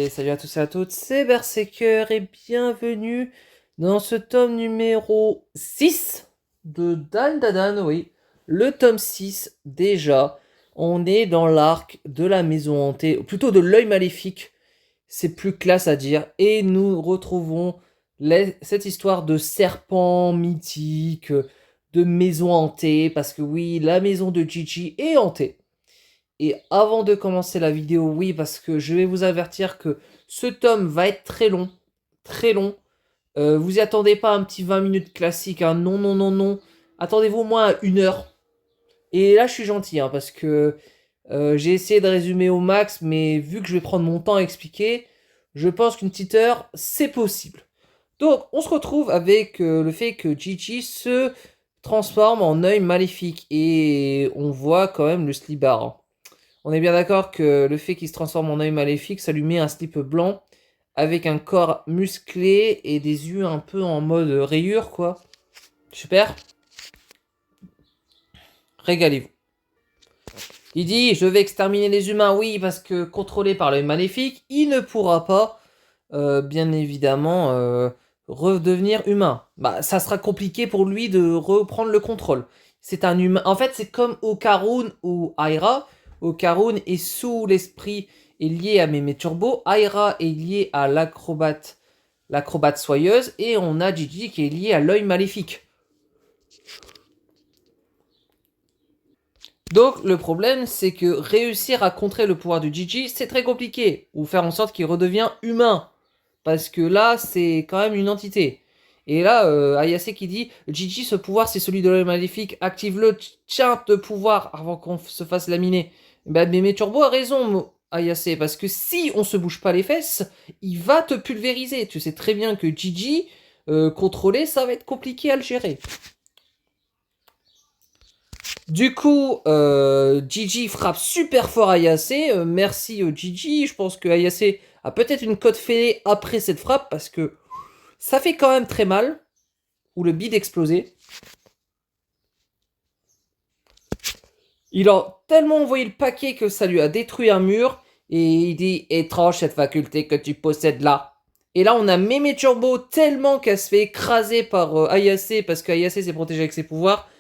Et salut à tous et à toutes, c'est Berserker et bienvenue dans ce tome numéro 6 de Dan Dadan, oui. Le tome 6, déjà, on est dans l'arc de la maison hantée, ou plutôt de l'œil maléfique, c'est plus classe à dire, et nous retrouvons cette histoire de serpent mythique, de maison hantée, parce que oui, la maison de Gigi est hantée. Et avant de commencer la vidéo, oui, parce que je vais vous avertir que ce tome va être très long. Très long. Vous y attendez pas un petit 20 minutes classique, hein. Non, non, non, non. Attendez-vous au moins à 1 heure. Et là, je suis gentil, hein, parce que j'ai essayé de résumer au max, mais vu que je vais prendre mon temps à expliquer, je pense qu'une petite heure, c'est possible. Donc, on se retrouve avec le fait que Gigi se transforme en œil maléfique. Et on voit quand même le slibard, hein. On est bien d'accord que le fait qu'il se transforme en œil maléfique, ça lui met un slip blanc avec un corps musclé et des yeux un peu en mode rayure, quoi. Super. Régalez-vous. Il dit, je vais exterminer les humains, oui, parce que contrôlé par l'œil maléfique, il ne pourra pas, bien évidemment, redevenir humain. Bah, ça sera compliqué pour lui de reprendre le contrôle. C'est un humain. En fait, c'est comme Okarun ou Aira. Okarun est sous l'esprit et lié à Mémé Turbo. Aira est lié à l'acrobate soyeuse. Et on a Gigi qui est lié à l'œil maléfique. Donc le problème, c'est que réussir à contrer le pouvoir de Gigi, c'est très compliqué. Ou faire en sorte qu'il redevient humain. Parce que là, c'est quand même une entité. Et là, Ayase qui dit, Gigi, ce pouvoir, c'est celui de l'œil maléfique, active-le, tiens de pouvoir avant qu'on se fasse laminer. Bah, mais Turbo a raison, Ayase, parce que si on se bouge pas les fesses, il va te pulvériser. Tu sais très bien que Gigi, contrôler, ça va être compliqué à le gérer. Du coup, Gigi frappe super fort Ayase. Merci Gigi. Je pense que Ayase a peut-être une cote fêlée après cette frappe parce que ça fait quand même très mal. Ou le bide explosé. Il a tellement envoyé le paquet que ça lui a détruit un mur. Et il dit étrange cette faculté que tu possèdes là. Et là, on a Mémé Turbo tellement qu'elle se fait écraser par Ayase parce qu'Ayase s'est protégée avec ses pouvoirs.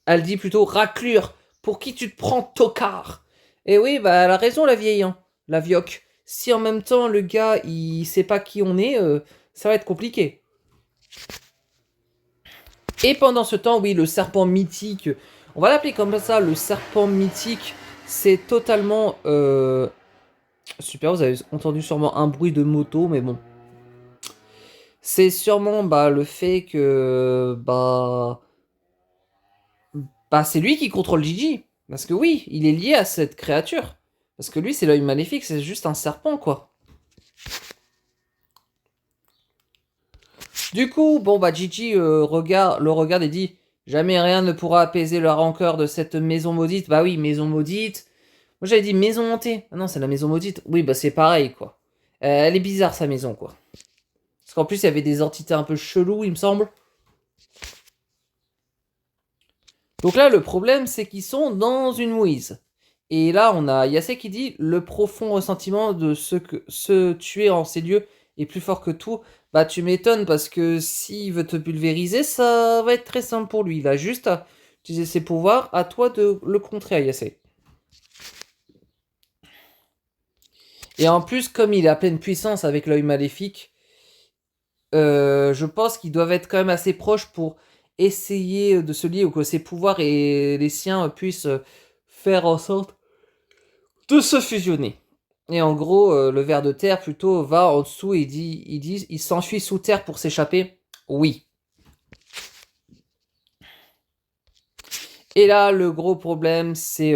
Elle dit plutôt raclure. Pour qui tu te prends, tocard? Et oui, bah elle a raison la vieille, hein, la vioque. Si en même temps le gars il sait pas qui on est, ça va être compliqué. Et pendant ce temps, oui, le serpent mythique, on va l'appeler comme ça, le serpent mythique, c'est totalement... Super, vous avez entendu sûrement un bruit de moto, mais bon. C'est sûrement bah, le fait que... Bah, c'est lui qui contrôle Gigi. Parce que oui, il est lié à cette créature. Parce que lui, c'est l'œil maléfique, c'est juste un serpent, quoi. Du coup, bon, bah, Gigi le regarde et dit jamais rien ne pourra apaiser la rancœur de cette maison maudite. Bah oui, maison maudite. Moi, j'avais dit maison hantée. Ah non, c'est la maison maudite. Oui, bah, c'est pareil, quoi. Elle est bizarre, sa maison, quoi. Parce qu'en plus, il y avait des entités un peu cheloues, il me semble. Donc là, le problème, c'est qu'ils sont dans une mouise. Et là, on a Yase qui dit le profond ressentiment de se tuer en ces lieux est plus fort que tout. Bah, tu m'étonnes parce que s'il veut te pulvériser, ça va être très simple pour lui. Il a juste à utiliser ses pouvoirs. À toi de le contrer, Ayase. Et en plus, comme il est à pleine puissance avec l'œil maléfique, je pense qu'ils doivent être quand même assez proches pour essayer de se lier ou que ses pouvoirs et les siens puissent faire en sorte de se fusionner. Et en gros, le ver de terre plutôt va en dessous et il s'enfuit sous terre pour s'échapper. Oui. Et là, le gros problème, c'est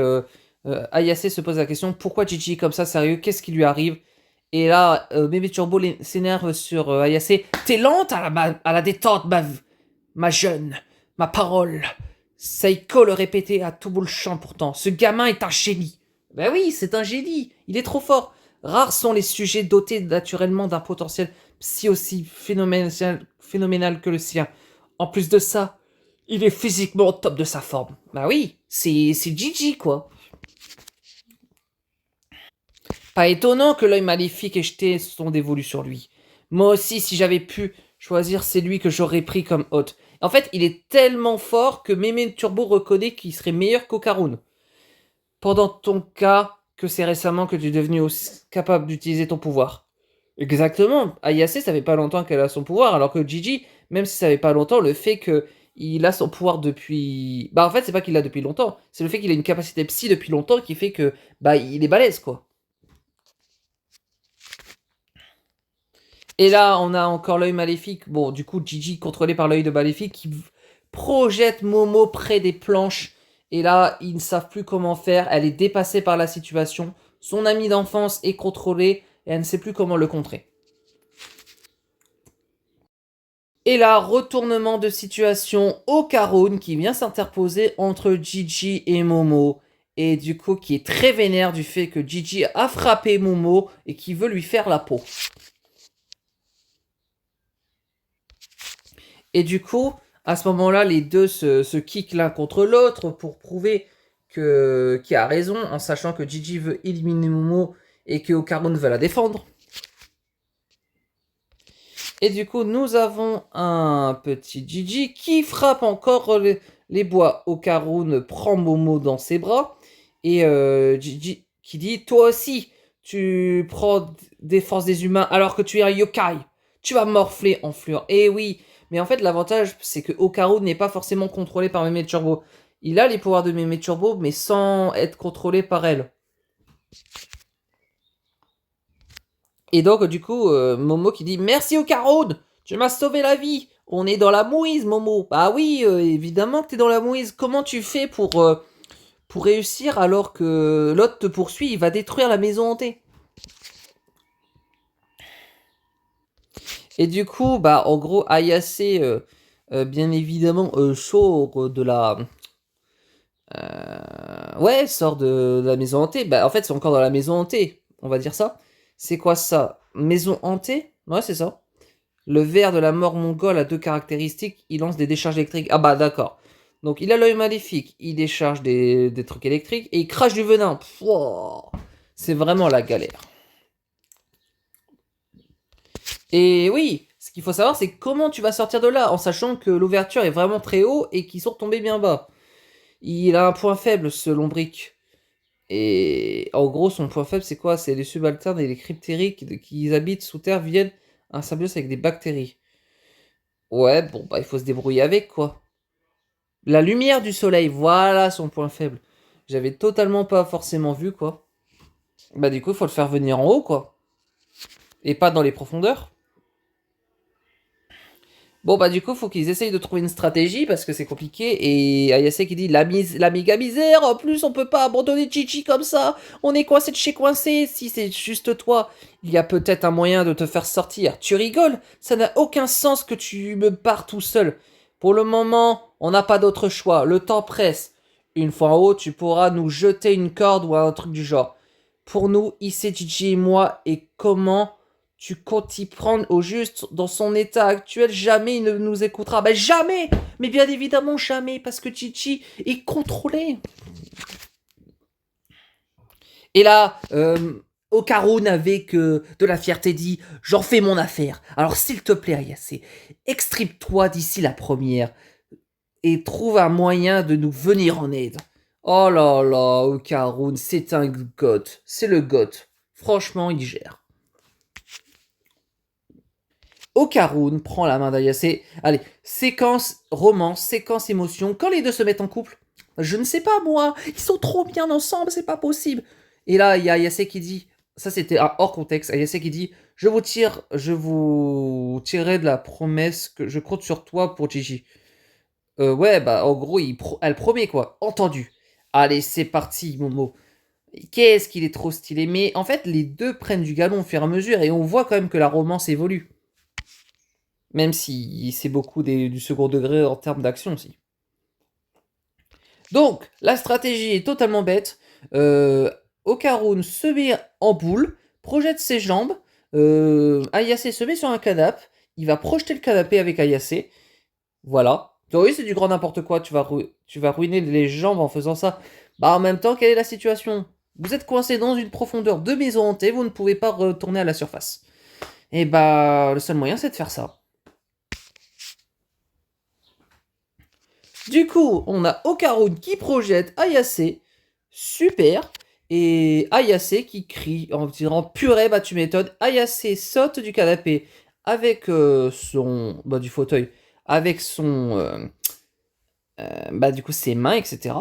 Ayase se pose la question pourquoi Gigi est comme ça, sérieux, qu'est-ce qui lui arrive? Et là, Bébé Turbo s'énerve sur Ayase. T'es lente à la détente, ma jeune, ma parole. Seiko le répétait à tout bout le champ pourtant. Ce gamin est un génie. Ben oui, c'est un génie. Il est trop fort. Rares sont les sujets dotés naturellement d'un potentiel si aussi phénoménal que le sien. En plus de ça, il est physiquement au top de sa forme. Bah oui, c'est Gigi quoi. Pas étonnant que l'œil maléfique ait jeté son dévolu sur lui. Moi aussi, si j'avais pu choisir, c'est lui que j'aurais pris comme hôte. En fait, il est tellement fort que Meme Turbo reconnaît qu'il serait meilleur qu'Okarun. Pendant ton cas, que c'est récemment que tu es devenu capable d'utiliser ton pouvoir. Exactement. Ayase, ça fait pas longtemps qu'elle a son pouvoir, alors que Gigi, même si ça fait pas longtemps, le fait que il a son pouvoir depuis... Bah en fait, c'est pas qu'il l'a depuis longtemps, c'est le fait qu'il a une capacité psy depuis longtemps qui fait que, bah, il est balèze, quoi. Et là, on a encore l'œil maléfique. Bon, du coup, Gigi, contrôlé par l'œil de maléfique, qui projette Momo près des planches. Et là, ils ne savent plus comment faire. Elle est dépassée par la situation. Son ami d'enfance est contrôlé et elle ne sait plus comment le contrer. Et là, retournement de situation, Okarun qui vient s'interposer entre Gigi et Momo. Et du coup, qui est très vénère du fait que Gigi a frappé Momo et qui veut lui faire la peau. Et du coup, à ce moment-là, les deux se kickent l'un contre l'autre pour prouver qui a raison, en sachant que Gigi veut éliminer Momo et que Okarun veut la défendre. Et du coup, nous avons un petit Gigi qui frappe encore les bois. Okarun prend Momo dans ses bras et Gigi qui dit « Toi aussi, tu prends des forces des humains alors que tu es un yokai. Tu vas morfler en fluor. » Et oui, mais en fait, l'avantage, c'est que Okarun n'est pas forcément contrôlé par Meme Turbo. Il a les pouvoirs de Meme Turbo, mais sans être contrôlé par elle. Et donc, du coup, Momo qui dit « Merci Okarun, tu m'as sauvé la vie. On est dans la mouise, Momo. » Bah oui, évidemment que t'es dans la mouise. Comment tu fais pour réussir alors que l'autre te poursuit, il va détruire la maison hantée? Et du coup, bah en gros, Ayase, bien évidemment, sort de la... ouais, sort de la maison hantée. Bah en fait, c'est encore dans la maison hantée, on va dire ça. C'est quoi ça? Maison hantée? Ouais, c'est ça. Le ver de la mort mongole a deux caractéristiques. Il lance des décharges électriques. Ah bah d'accord. Donc il a l'œil maléfique. Il décharge des trucs électriques. Et il crache du venin. Pouah, c'est vraiment la galère. Et oui, ce qu'il faut savoir, c'est comment tu vas sortir de là. En sachant que l'ouverture est vraiment très haut et qu'ils sont tombés bien bas. Il a un point faible, ce lombric. Et en gros, son point faible, c'est quoi? C'est les subalternes et les cryptériques qui habitent sous terre viennent un symbiose avec des bactéries. Ouais, bon, bah il faut se débrouiller avec, quoi. La lumière du soleil, voilà son point faible. J'avais totalement pas forcément vu, quoi. Bah du coup, il faut le faire venir en haut, quoi. Et pas dans les profondeurs. Bon, bah du coup, faut qu'ils essayent de trouver une stratégie, parce que c'est compliqué. Et Ayase qui dit, la méga misère, en plus, on peut pas abandonner Chichi comme ça. On est coincé de chez coincé. Si c'est juste toi, il y a peut-être un moyen de te faire sortir. Tu rigoles? Ça n'a aucun sens que tu me pars tout seul. Pour le moment, on n'a pas d'autre choix. Le temps presse. Une fois en haut, tu pourras nous jeter une corde ou un truc du genre. Pour nous, Issei, Gigi et moi, et comment tu comptes y prendre au juste dans son état actuel? Jamais il ne nous écoutera. Ben jamais! Mais bien évidemment jamais, parce que Chichi est contrôlé. Et là, Okarun avec de la fierté dit « J'en fais mon affaire. Alors s'il te plaît, Ayase, extripe-toi d'ici la première et trouve un moyen de nous venir en aide. » Oh là là, Okarun, c'est un god. C'est le god. Franchement, il gère. Okarun prend la main d'Ayase. Allez, séquence romance, séquence émotion. Quand les deux se mettent en couple, je ne sais pas moi, ils sont trop bien ensemble, c'est pas possible. Et là, il y a Ayase qui dit, ça c'était un hors contexte, Ayase qui dit, je vous tirerai de la promesse que je compte sur toi pour Gigi. Ouais, bah en gros, elle promet quoi, entendu. Allez, c'est parti, Momo. Qu'est-ce qu'il est trop stylé. Mais en fait, les deux prennent du galon au fur et à mesure et on voit quand même que la romance évolue. Même si c'est beaucoup du second degré en termes d'action aussi. Donc, la stratégie est totalement bête. Okarun se met en boule, projette ses jambes. Ayase se met sur un canapé. Il va projeter le canapé avec Ayase. Voilà. Oui, c'est du grand n'importe quoi. Tu vas ruiner les jambes en faisant ça. Bah, en même temps, quelle est la situation? Vous êtes coincé dans une profondeur de maison hantée, vous ne pouvez pas retourner à la surface. Et bah, le seul moyen, c'est de faire ça. Du coup, on a Okarun qui projette Ayase. Super. Et Ayase qui crie en disant purée, bah tu m'étonnes. Ayase saute du canapé avec son. Bah, du fauteuil. Avec son. Bah, du coup, ses mains, etc.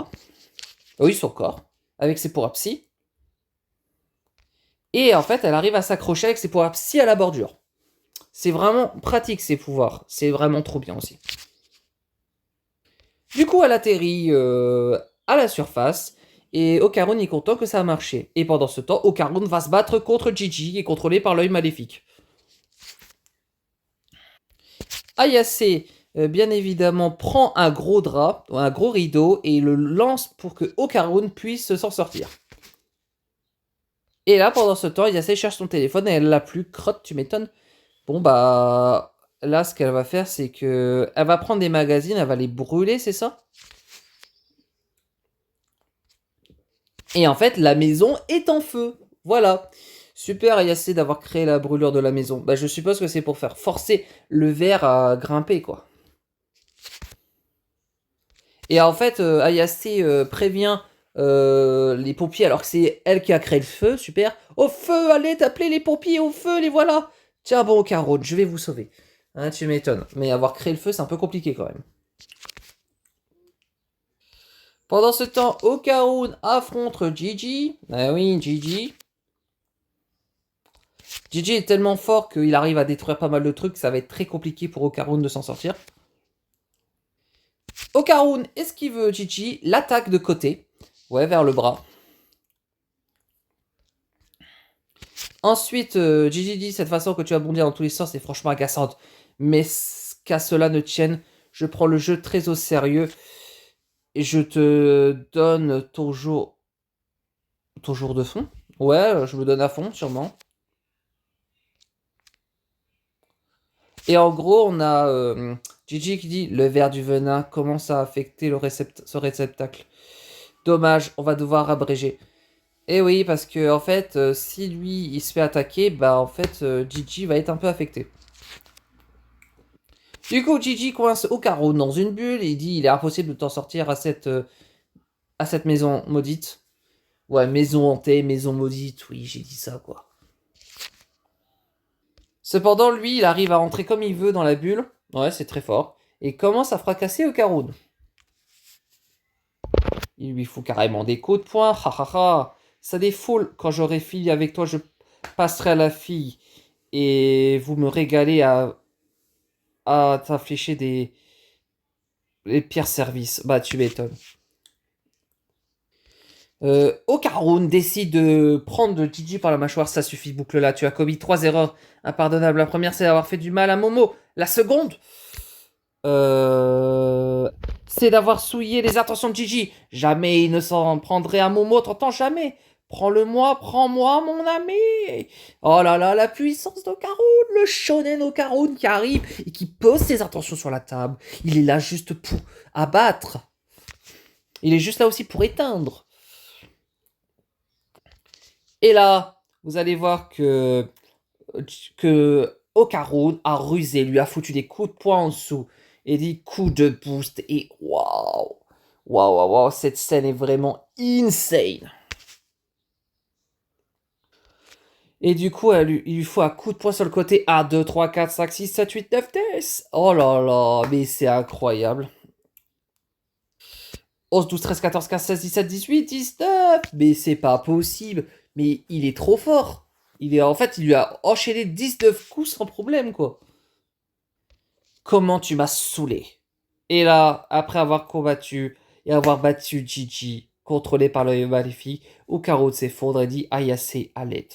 Oui, son corps. Avec ses pouvoirs psy. Et en fait, elle arrive à s'accrocher avec ses pouvoirs psy à la bordure. C'est vraiment pratique, ces pouvoirs. C'est vraiment trop bien aussi. Du coup, elle atterrit à la surface. Et Okarun est content que ça a marché. Et pendant ce temps, Okarun va se battre contre Gigi, qui est contrôlé par l'œil maléfique. Ayase, bien évidemment, prend un gros drap, un gros rideau, et le lance pour que Okarun puisse s'en sortir. Et là, pendant ce temps, Ayase cherche son téléphone et elle l'a plus. Crotte, tu m'étonnes. Bon, bah, là, ce qu'elle va faire, c'est que elle va prendre des magazines, elle va les brûler, c'est ça? Et en fait, la maison est en feu. Voilà. Super Ayase d'avoir créé la brûlure de la maison. Bah, je suppose que c'est pour faire forcer le verre à grimper, quoi. Et en fait, Ayase prévient les pompiers alors que c'est elle qui a créé le feu. Super. Au feu, allez, t'appeler les pompiers, au feu, les voilà. Tiens, bon, Caron, je vais vous sauver. Hein, tu m'étonnes. Mais avoir créé le feu, c'est un peu compliqué quand même. Pendant ce temps, Okarun affronte Gigi. Ah oui, Gigi. Gigi est tellement fort qu'il arrive à détruire pas mal de trucs. Ça va être très compliqué pour Okarun de s'en sortir. Okarun esquive Gigi, l'attaque de côté. Ouais, vers le bras. Ensuite, Gigi dit cette façon que tu vas bondir dans tous les sens est franchement agaçante. Mais qu'à cela ne tienne, je prends le jeu très au sérieux. Et je te donne ton jour. Ton jour de fond? Ouais, je me donne à fond, sûrement. Et en gros, on a Gigi qui dit le verre du venin commence à affecter ce réceptacle. Dommage, on va devoir abréger. Et oui, parce que en fait, si lui il se fait attaquer, bah en fait, Gigi va être un peu affecté. Du coup, Gigi coince Okarun dans une bulle et il dit il est impossible de t'en sortir à cette maison maudite. Ouais, maison hantée, maison maudite, oui, j'ai dit ça quoi. Cependant, lui, il arrive à rentrer comme il veut dans la bulle. Ouais, c'est très fort. Et commence à fracasser Okarun. Il lui faut carrément des coups de poing. Ha ha ha. Ça défoule. Quand j'aurai fini avec toi, je passerai à la fille. Et vous me régalez à t'afficher les pires services. Bah, tu m'étonnes. Okarun décide de prendre Gigi par la mâchoire. Ça suffit, boucle là. Tu as commis 3 erreurs impardonnables. La première, c'est d'avoir fait du mal à Momo. La seconde, c'est d'avoir souillé les intentions de Gigi. Jamais il ne s'en prendrait à Momo, t'entends jamais. Prends-le-moi, prends-moi, mon ami. Oh là là, la puissance d'Okarun, le shonen Okarun qui arrive et qui pose ses intentions sur la table. Il est là juste pour abattre. Il est juste là aussi pour éteindre. Et là, vous allez voir que Okarun a rusé, lui a foutu des coups de poing en dessous et des coups de boost. Et waouh, waouh, waouh, waouh, cette scène est vraiment insane. Et du coup, il lui faut un coup de poing sur le côté. 1, 2, 3, 4, 5, 6, 7, 8, 9, 10. Oh là là, mais c'est incroyable. 11, 12, 13, 14, 15, 16, 17, 18, 19. Mais c'est pas possible. Mais il est trop fort. En fait, il lui a enchaîné 19 coups sans problème, quoi. Comment tu m'as saoulé. Et là, après avoir combattu et avoir battu Gigi, contrôlé par le maléfique, Okarun s'effondre et dit Ayase à l'aide.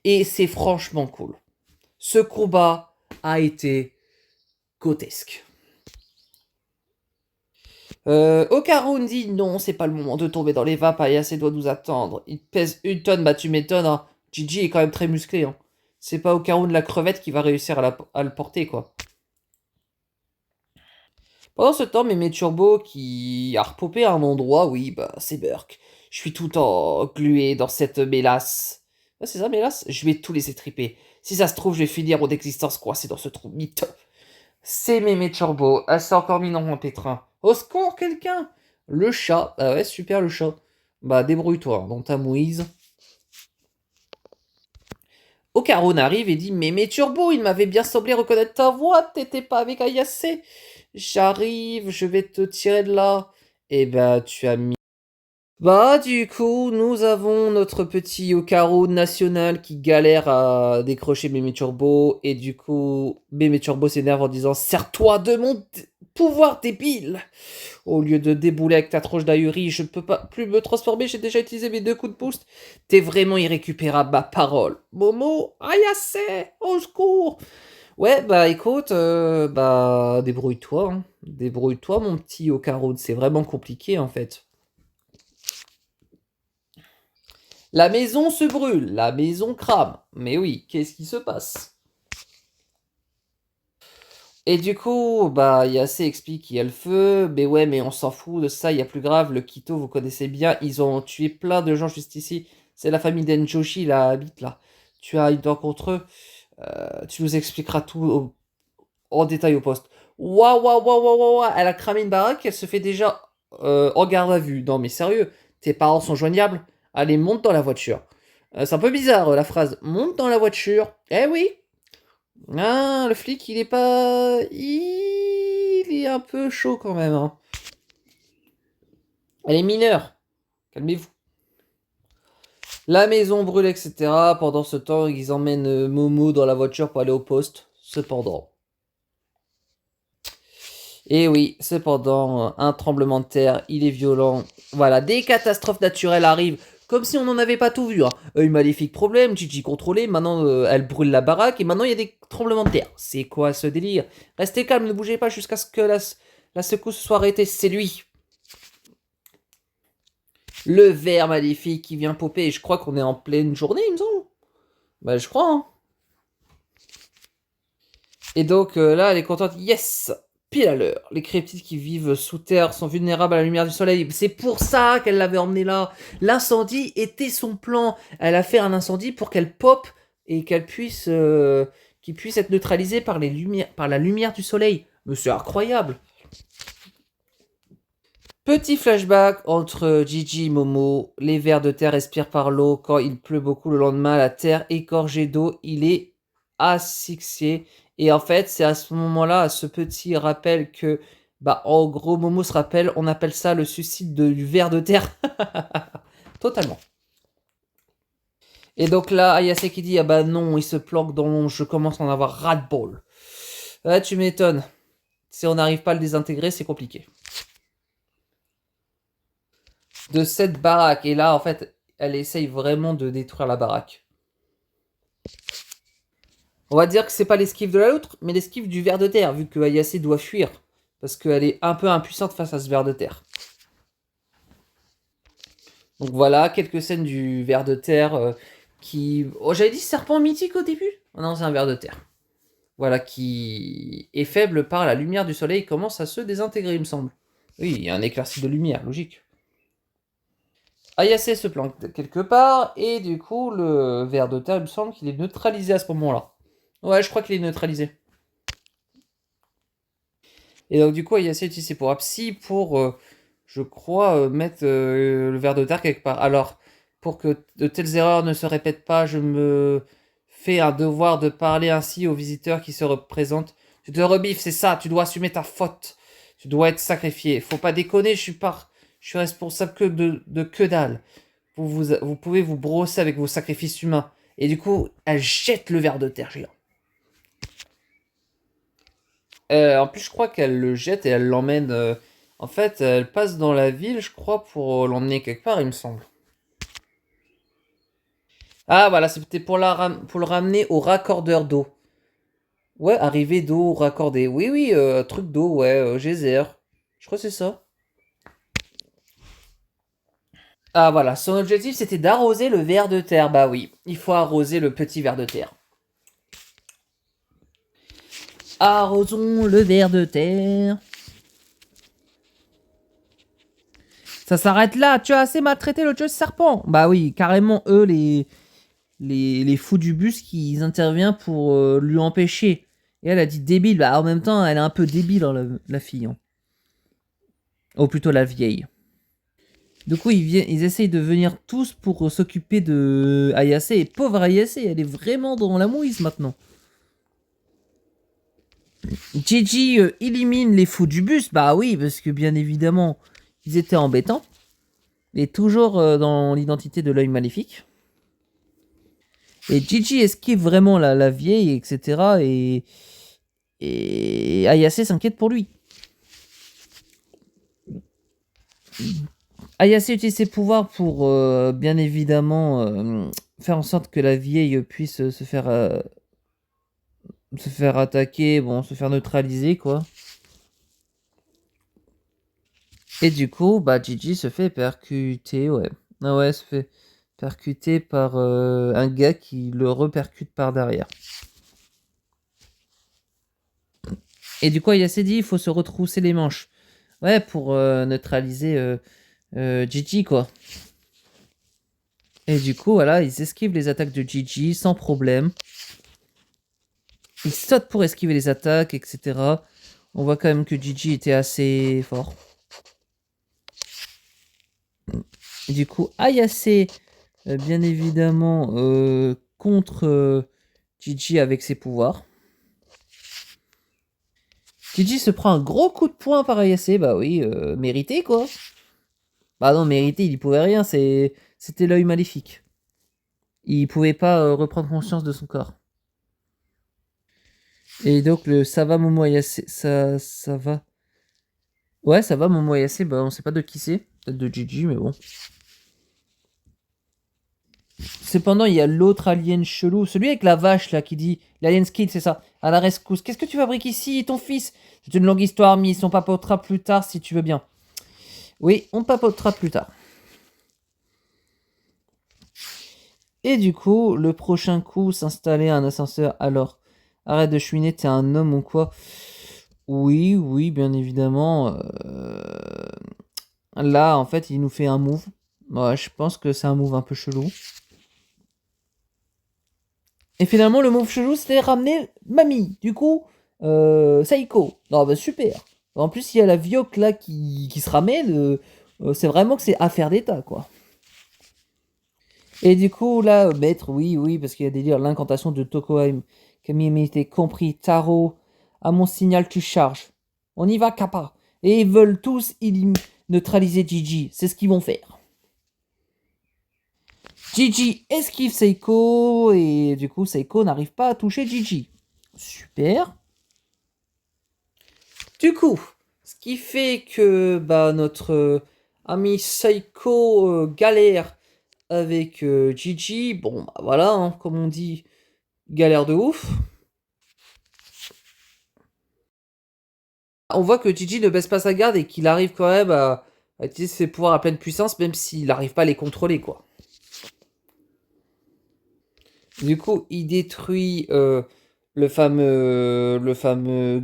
Et c'est franchement cool. Ce combat a été grotesque. Okarun dit non, c'est pas le moment de tomber dans les vapes, Ayase doit nous attendre. Il pèse 1 tonne, bah tu m'étonnes, hein. Gigi est quand même très musclé, hein. C'est pas Okarun la crevette qui va réussir à le porter, quoi. Pendant ce temps, Mémé Turbo qui a repopé à un endroit, oui, bah c'est Burke. Je suis tout englué dans cette mélasse. Ouais, c'est ça, mélasse? Je vais tout laisser triper. Si ça se trouve, je vais finir mon existence coincé dans ce trou mythe. C'est Mémé Turbo. Elle s'est encore mis dans mon pétrin. Au secours, quelqu'un! Le chat. Ah ouais, super le chat. Bah, débrouille-toi dans ta mouise. Ocaron arrive et dit Mémé Turbo, il m'avait bien semblé reconnaître ta voix, t'étais pas avec Ayase. J'arrive, je vais te tirer de là. Eh ben, tu as mis. Bah, du coup, nous avons notre petit Okaro national qui galère à décrocher Mémé Turbo. Et du coup, Mémé Turbo s'énerve en disant sers-toi de mon pouvoir débile. Au lieu de débouler avec ta tronche d'ahuri, je ne peux pas plus me transformer, j'ai déjà utilisé mes 2 coups de boost. T'es vraiment irrécupérable, ma parole. Momo, Ayase, au secours. Ouais, bah écoute, bah débrouille-toi. Hein. Débrouille-toi, mon petit Okaro. C'est vraiment compliqué en fait. La maison se brûle, la maison crame. Mais oui, qu'est-ce qui se passe? Et du coup, bah, Yasé explique qu'il y a le feu, mais ouais, mais on s'en fout de ça, il y a plus grave, le Kito, vous connaissez bien, ils ont tué plein de gens juste ici. C'est la famille d'Enjoshi, là, habite là. Tu as une dent contre eux, tu nous expliqueras tout en détail au poste. Waouh, waouh, waouh, waouh, waouh, waouh, elle a cramé une baraque, elle se fait déjà en garde à vue. Non, mais sérieux, tes parents sont joignables? Allez, monte dans la voiture. C'est un peu bizarre, la phrase, monte dans la voiture. Eh oui, ah, le flic, il est pas. Il est un peu chaud quand même. Hein. Elle est mineure. Calmez-vous. La maison brûle, etc. Pendant ce temps, ils emmènent Momo dans la voiture pour aller au poste. Cependant. Et oui, cependant, un tremblement de terre, il est violent. Voilà, des catastrophes naturelles arrivent. Comme si on n'en avait pas tout vu. Hein. Œil maléfique, problème, Gigi contrôlé, maintenant elle brûle la baraque et maintenant il y a des tremblements de terre. C'est quoi ce délire? Restez calme, ne bougez pas jusqu'à ce que la secousse soit arrêtée. C'est lui. Le ver maléfique qui vient popper. Et je crois qu'on est en pleine journée, il me semble. Bah, je crois. Hein. Et donc là, elle est contente. Yes! Pile à l'heure. Les cryptides qui vivent sous terre sont vulnérables à la lumière du soleil. C'est pour ça qu'elle l'avait emmené là. L'incendie était son plan. Elle a fait un incendie pour qu'elle pop et qu'elle puisse, qu'il puisse être neutralisé par les lumières, par la lumière du soleil. Mais c'est incroyable. Petit flashback entre Gigi et Momo. Les vers de terre respirent par l'eau. Quand il pleut beaucoup le lendemain, la terre est gorgée d'eau. Il est asphyxié. Et en fait, c'est à ce moment-là, à ce petit rappel que, bah, en gros, Momo se rappelle, on appelle ça le suicide du ver de terre. Totalement. Et donc là, Ayase qui dit, ah bah non, il se planque dans l'ombre, je commence à en avoir ras-le-bol. Ouais, tu m'étonnes. Si on n'arrive pas à le désintégrer, c'est compliqué. De cette baraque. Et là, en fait, elle essaye vraiment de détruire la baraque. On va dire que c'est pas l'esquive de la loutre, mais l'esquive du ver de terre, vu que Ayase doit fuir. Parce qu'elle est un peu impuissante face à ce ver de terre. Donc voilà, quelques scènes du ver de terre qui... Oh, j'avais dit serpent mythique au début? Oh non, c'est un ver de terre. Voilà, qui est faible par la lumière du soleil, commence à se désintégrer, il me semble. Oui, il y a un éclairci de lumière, logique. Ayase se planque quelque part, et du coup, le ver de terre, il me semble qu'il est neutralisé à ce moment-là. Ouais, je crois qu'il est neutralisé. Et donc, du coup, Ayase utilise ses pouvoirs psy pour, je crois, mettre le ver de terre quelque part. Alors, pour que de telles erreurs ne se répètent pas, je me fais un devoir de parler ainsi aux visiteurs qui se représentent. Tu te rebiffe, c'est ça, tu dois assumer ta faute. Tu dois être sacrifié. Faut pas déconner, je suis responsable que de que dalle. Vous pouvez vous brosser avec vos sacrifices humains. Et du coup, elle jette le ver de terre géant. En plus, je crois qu'elle le jette et elle l'emmène. En fait, elle passe dans la ville, je crois, pour l'emmener quelque part, il me semble. Ah, voilà, c'était pour le ramener au raccordeur d'eau. Ouais, arrivée d'eau raccordée. Oui, oui, truc d'eau, ouais, geyser. Je crois que c'est ça. Ah, voilà, son objectif c'était d'arroser le ver de terre. Bah oui, il faut arroser le petit ver de terre. Arrosons le ver de terre. Ça s'arrête là, tu as assez maltraité le dieu serpent. Bah oui, carrément, eux, les fous du bus qui interviennent pour lui empêcher. Et elle a dit débile, bah en même temps, elle est un peu débile, hein, la fille. Hein. Ou plutôt la vieille. Du coup, ils essayent de venir tous pour s'occuper de Ayase. Et pauvre Ayase, elle est vraiment dans la mouise maintenant. Gigi élimine les fous du bus. Bah oui, parce que bien évidemment, ils étaient embêtants. Et toujours dans l'identité de l'œil maléfique. Et Gigi esquive vraiment la vieille, etc. Et Ayase s'inquiète pour lui. Ayase utilise ses pouvoirs pour, bien évidemment, faire en sorte que la vieille puisse se faire attaquer, bon, se faire neutraliser, quoi. Et du coup, bah, Gigi se fait percuter, ouais. Ah ouais, se fait percuter par un gars qui le repercute par derrière. Et du coup, Ayase dit, il faut se retrousser les manches. Ouais, pour neutraliser Gigi, quoi. Et du coup, voilà, ils esquivent les attaques de Gigi sans problème. Ils sautent pour esquiver les attaques, etc. On voit quand même que Gigi était assez fort. Et du coup, Ayase, bien évidemment, contre Gigi avec ses pouvoirs. Gigi se prend un gros coup de poing par Ayase. Bah oui, mérité, quoi. Bah non, mérité, il y pouvait rien. C'était l'œil maléfique. Il pouvait pas reprendre conscience de son corps. Et donc, ça va, Momo Ayase. Ça va. Ouais, ça va, Momo Ayase. Bah, on sait pas de qui c'est. Peut-être de Gigi, mais bon. Cependant, il y a l'autre alien chelou, celui avec la vache là qui dit l'alien skid, c'est ça, à la rescousse. Qu'est-ce que tu fabriques ici, ton fils? C'est une longue histoire, Miss. On papotera plus tard si tu veux bien. Oui, on papotera plus tard. Et du coup, le prochain coup, s'installer un ascenseur. Alors, arrête de chouiner, t'es un homme ou quoi? Oui, oui, bien évidemment. Là, en fait, il nous fait un move. Ouais, je pense que c'est un move un peu chelou. Et finalement, le move chelou, c'était ramener Mamie. Du coup, Saiko. Non, bah super. En plus, il y a la Vioque là qui se ramène. C'est vraiment que c'est affaire d'état, quoi. Et du coup, là, maître, oui, oui, parce qu'il y a des délire, l'incantation de Tokoheim. Kamimite compris. Taro, à mon signal, tu charges. On y va, Kappa. Et ils veulent tous neutraliser Gigi. C'est ce qu'ils vont faire. Gigi esquive Seiko et du coup Seiko n'arrive pas à toucher Gigi. Super. Du coup, ce qui fait que bah, notre ami Seiko galère avec Gigi. Bon, bah, voilà, hein, comme on dit, galère de ouf. On voit que Gigi ne baisse pas sa garde et qu'il arrive quand même à utiliser ses pouvoirs à pleine puissance, même s'il n'arrive pas à les contrôler, quoi. Du coup, il détruit le fameux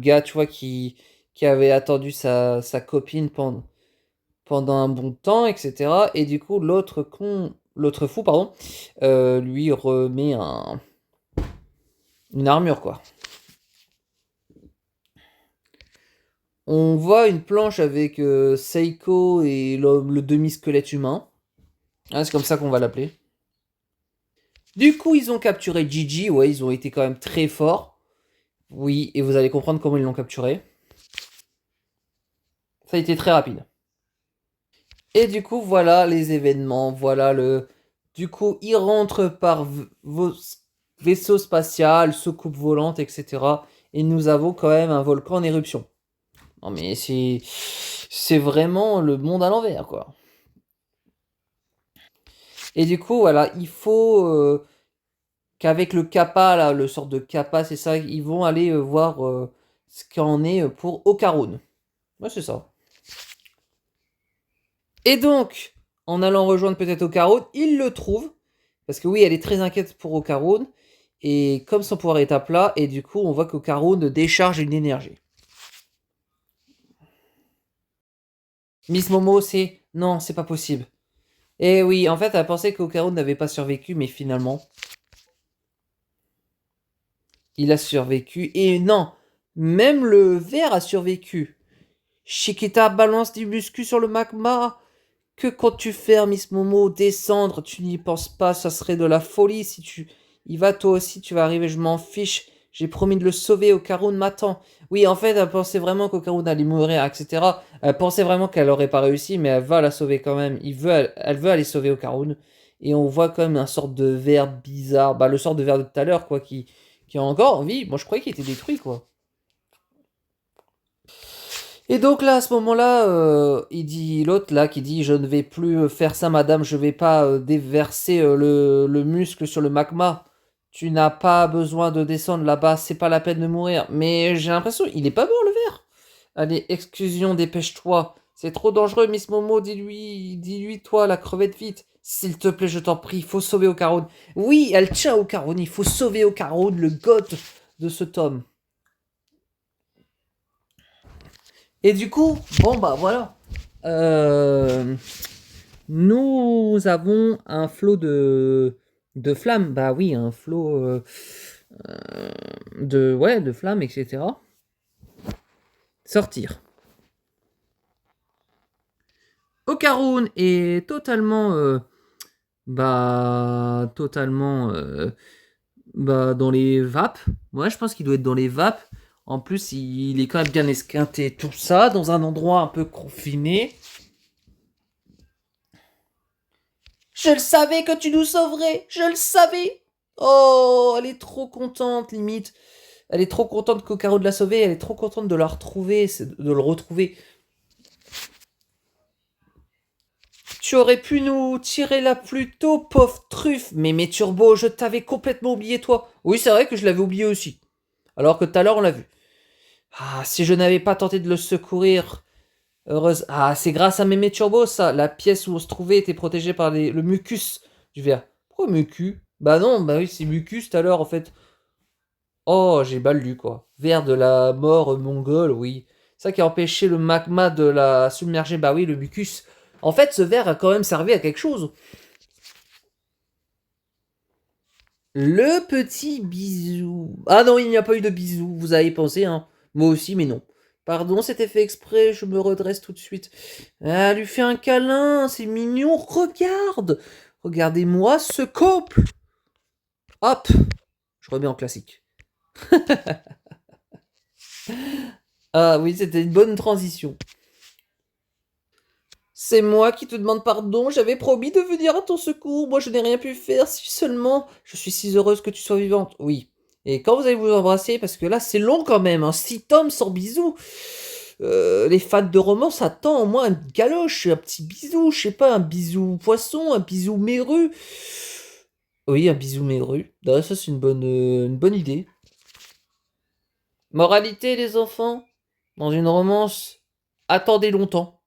gars, tu vois, qui avait attendu sa copine pendant un bon temps, etc. Et du coup, l'autre fou, pardon, lui remet une armure, quoi. On voit une planche avec Seiko et le demi-squelette humain. Ah, c'est comme ça qu'on va l'appeler. Du coup, ils ont capturé Gigi. Ouais, ils ont été quand même très forts. Oui, et vous allez comprendre comment ils l'ont capturé. Ça a été très rapide. Et du coup, voilà les événements. Voilà le. Du coup, ils rentrent par vaisseau spatial, soucoupe volante, etc. Et nous avons quand même un volcan en éruption. Non, mais c'est vraiment le monde à l'envers, quoi. Et du coup, voilà, il faut qu'avec le Kappa, là, le sort de Kappa, c'est ça, ils vont aller voir ce qu'en est pour Okarun. Ouais, c'est ça. Et donc, en allant rejoindre peut-être Okarun, il le trouve. Parce que oui, elle est très inquiète pour Okarun. Et comme son pouvoir est à plat, et du coup, on voit qu'Okarun décharge une énergie. Miss Momo, c'est Non, c'est pas possible. Et oui, en fait, elle pensait qu'Okaru n'avait pas survécu, mais finalement, il a survécu. Et non, même le ver a survécu. Chiquita balance du muscu sur le magma. Que comptes-tu faire, Miss Momo? Descendre, tu n'y penses pas, ça serait de la folie si tu y vas toi aussi, tu vas arriver, je m'en fiche. J'ai promis de le sauver, Okarun m'attend. Oui, en fait, elle pensait vraiment qu'Okarun allait mourir, etc. Elle pensait vraiment qu'elle aurait pas réussi, mais elle va la sauver quand même. Elle veut aller sauver Okarun. Et on voit quand même un sorte de ver bizarre. Bah, le sort de ver de tout à l'heure, quoi, qui est encore en vie. Moi, je croyais qu'il était détruit, quoi. Et donc là, à ce moment-là, il dit l'autre là qui dit je ne vais plus faire ça, madame, je vais pas déverser le muscle sur le magma. Tu n'as pas besoin de descendre là-bas, c'est pas la peine de mourir. Mais j'ai l'impression il est pas mort le verre. Allez, exclusion, dépêche-toi. C'est trop dangereux, Miss Momo, dis-lui toi la crevette vite. S'il te plaît, je t'en prie, il faut sauver Ocaron. Oui, elle tient Ocaron, il faut sauver Ocaron, le goth de ce tome. Et du coup, bon bah voilà. Euh, Nous avons un flot de flammes. Bah oui, un flot de flammes, etc. Sortir. Okaroun est totalement totalement dans les vapes. Ouais, je pense qu'il doit être dans les vapes. En plus, il est quand même bien esquinté, tout ça, dans un endroit un peu confiné. Je le savais que tu nous sauverais, je le savais. Oh, elle est trop contente, limite. Elle est trop contente qu'Okaro de la sauver, elle est trop contente de la retrouver, de le retrouver. Tu aurais pu nous tirer là plus tôt, pauvre truffe. Mais Turbo, je t'avais complètement oublié, toi. Oui, c'est vrai que je l'avais oublié aussi. Alors que tout à l'heure, on l'a vu. Ah, si je n'avais pas tenté de le secourir. Heureuse. Ah, c'est grâce à Mémé Turbo, ça. La pièce où on se trouvait était protégée par le mucus du verre. Pourquoi mucus? Bah non, bah oui, c'est mucus tout à l'heure, en fait. Oh, j'ai mal lu, quoi. Vers de la mort mongole, oui. C'est ça qui a empêché le magma de la submerger. Bah oui, le mucus. En fait, ce verre a quand même servi à quelque chose. Le petit bisou. Ah non, il n'y a pas eu de bisou, vous avez pensé, hein. Moi aussi, mais non. Pardon, c'était fait exprès, je me redresse tout de suite. Ah, lui fait un câlin, c'est mignon, regarde. Regardez-moi ce couple. Hop, je remets en classique. Ah oui, c'était une bonne transition. C'est moi qui te demande pardon, j'avais promis de venir à ton secours, moi je n'ai rien pu faire, si seulement je suis si heureuse que tu sois vivante. Oui. Et quand vous allez vous embrasser, parce que là c'est long quand même, hein, 6 tomes sans bisous. Les fans de romance attendent au moins une galoche, un petit bisou, je sais pas, un bisou poisson, un bisou méru. Oui, un bisou méru. Ah, ça c'est une bonne idée. Moralité les enfants, dans une romance, attendez longtemps.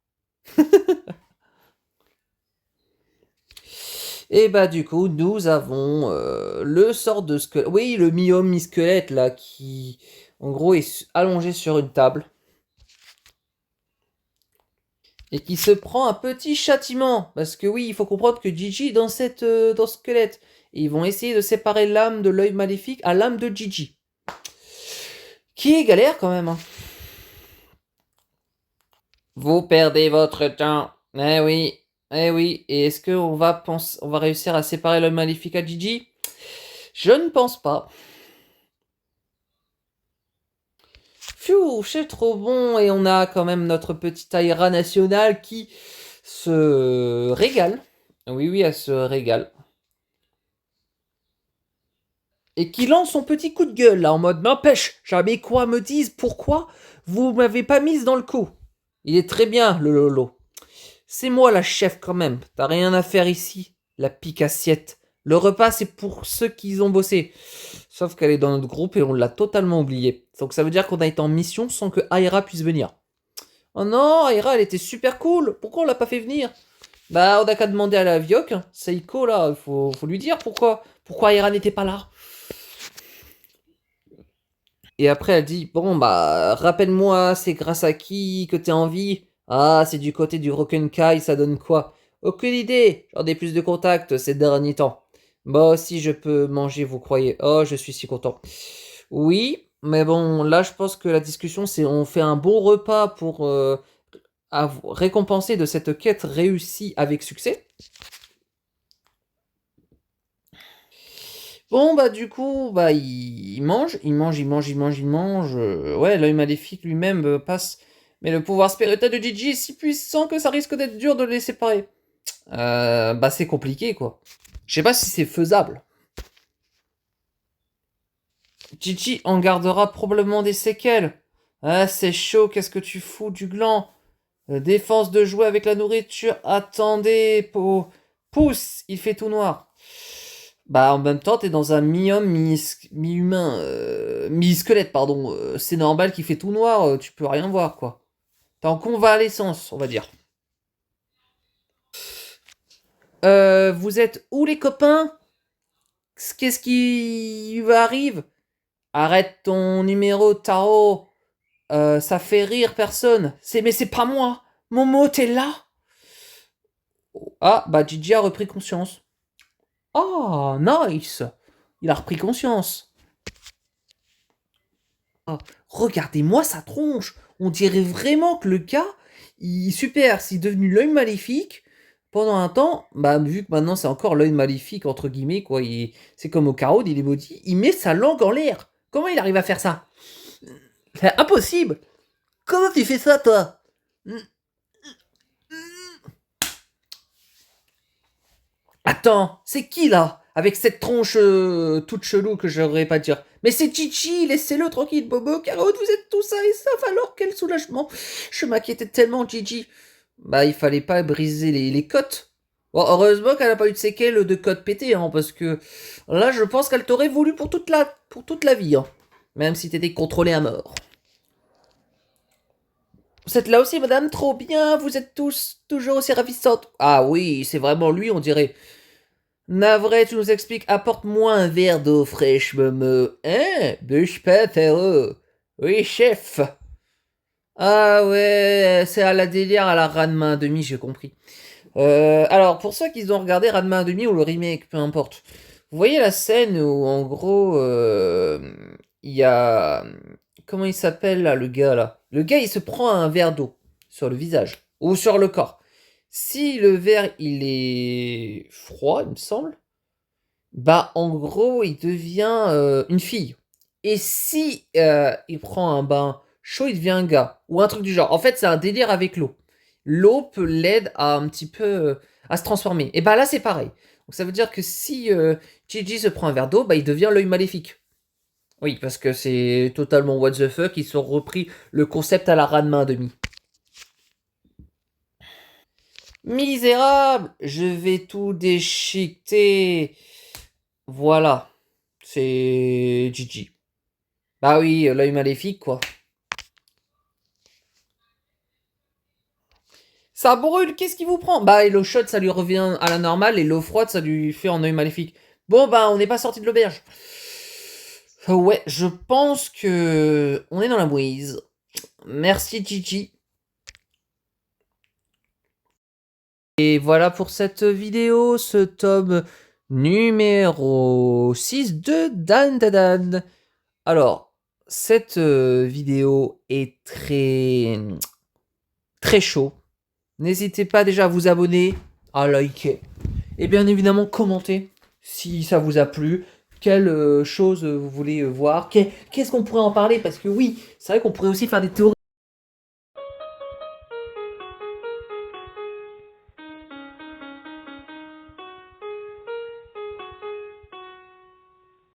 Et bah du coup, nous avons le sort de squelette. Oui, le mi-homme, mi-squelette, là, qui en gros est allongé sur une table. Et qui se prend un petit châtiment. Parce que oui, il faut comprendre que Gigi est dans ce squelette. Et ils vont essayer de séparer l'âme de l'œil maléfique à l'âme de Gigi. Qui est galère quand même, hein. Vous perdez votre temps. Eh oui, eh oui. Et est-ce on va réussir à séparer l'œil maléfique à Gigi? Je ne pense pas. Pfiou, c'est trop bon. Et on a quand même notre petite Aira nationale qui se régale. Oui, oui, elle se régale. Et qui lance son petit coup de gueule, là, en mode n'empêche, jamais quoi me dise pourquoi vous m'avez pas mise dans le coup. Il est très bien, le Lolo. C'est moi la chef quand même. T'as rien à faire ici, la pique assiette. Le repas, c'est pour ceux qui ont bossé. Sauf qu'elle est dans notre groupe et on l'a totalement oublié. Donc ça veut dire qu'on a été en mission sans que Aira puisse venir. Oh non, Aira, elle était super cool. Pourquoi on l'a pas fait venir? Bah, on a qu'à demander à la Vioc, Seiko, là, faut lui dire pourquoi Aira n'était pas là. Et après, elle dit, bon, bah, rappelle-moi, c'est grâce à qui que t'es en vie? Ah, c'est du côté du Rokenkai, ça donne quoi? Aucune idée, j'en ai plus de contacts ces derniers temps. Moi aussi je peux manger, vous croyez? Oh, je suis si content. Oui, mais bon, là je pense que la discussion c'est on fait un bon repas pour récompenser de cette quête réussie avec succès. Bon bah du coup, bah il mange, il mange, il mange, il mange, il mange. Ouais, l'œil maléfique lui-même passe. Mais le pouvoir spirituel de Gigi est si puissant que ça risque d'être dur de les séparer. Bah c'est compliqué quoi. Je sais pas si c'est faisable. Gigi en gardera probablement des séquelles. Ah c'est chaud, qu'est-ce que tu fous du gland? Défense de jouer avec la nourriture. Attendez, pousse, il fait tout noir. Bah en même temps, t'es dans un mi-homme, mi-humain, mi-squelette, pardon. C'est normal qu'il fait tout noir, tu peux rien voir, quoi. T'es en convalescence, on va dire. Vous êtes où les copains? Qu'est-ce qui arrive? Arrête ton numéro, Taro. Ça fait rire personne. Mais c'est pas moi. Momo, t'es là? Ah, bah Gigi a repris conscience. Ah, nice. Il a repris conscience. Ah, regardez-moi sa tronche. On dirait vraiment que le gars, super, s'il est devenu l'œil maléfique. Pendant un temps, bah vu que maintenant c'est encore l'œil maléfique entre guillemets quoi, c'est comme au carreau, il est maudit, il met sa langue en l'air. Comment il arrive à faire ça? C'est impossible. Comment tu fais ça toi? Attends, c'est qui là? Avec cette tronche toute chelou que j'aurais pas dire. Mais c'est Chichi, laissez-le tranquille, Bobo, Carole, vous êtes tout ça et ça, alors quel soulagement. Je m'inquiétais tellement, Gigi. Bah, il fallait pas briser les côtes. Bon, heureusement qu'elle a pas eu de séquelles de côtes pétées, hein, parce que là, je pense qu'elle t'aurait voulu pour toute la vie, hein. Même si t'étais contrôlé à mort. Vous êtes là aussi, madame, trop bien, vous êtes tous toujours aussi ravissantes. Ah oui, c'est vraiment lui, on dirait. Navré, tu nous expliques, apporte-moi un verre d'eau fraîche, me. Hein? Bûche pas, Ferreux. Oui, chef. Ah ouais, c'est à la délire à la Ranma demi, j'ai compris. Alors, pour ceux qui ont regardé Ranma demi ou le remake, peu importe. Vous voyez la scène où, en gros, il y a... Comment il s'appelle, là, le gars, là? Le gars, il se prend un verre d'eau sur le visage ou sur le corps. Si le verre, il est froid, il me semble, bah, en gros, il devient une fille. Et si il prend un bain chaud, il devient un gars. Ou un truc du genre. En fait, c'est un délire avec l'eau. L'eau peut l'aider à un petit peu à se transformer. Et bah là, c'est pareil. Donc ça veut dire que si Gigi se prend un verre d'eau, bah, il devient l'œil maléfique. Oui, parce que c'est totalement what the fuck. Ils ont repris le concept à la Ranma demi. Misérable, je vais tout déchiqueter. Voilà, c'est Gigi. Bah oui, l'œil maléfique, quoi. Ça brûle, qu'est-ce qui vous prend? Bah, et l'eau chaude, ça lui revient à la normale, et l'eau froide, ça lui fait en œil maléfique. Bon, bah, on n'est pas sorti de l'auberge. Ouais, je pense que on est dans la mouise. Merci, Gigi. Et voilà pour cette vidéo, ce tome numéro 6 de Dan Dan. Alors, cette vidéo est très chaud. N'hésitez pas déjà à vous abonner, à liker et bien évidemment commenter si ça vous a plu. Quelle chose vous voulez voir? Qu'est-ce qu'on pourrait en parler? Parce que oui, c'est vrai qu'on pourrait aussi faire des théories.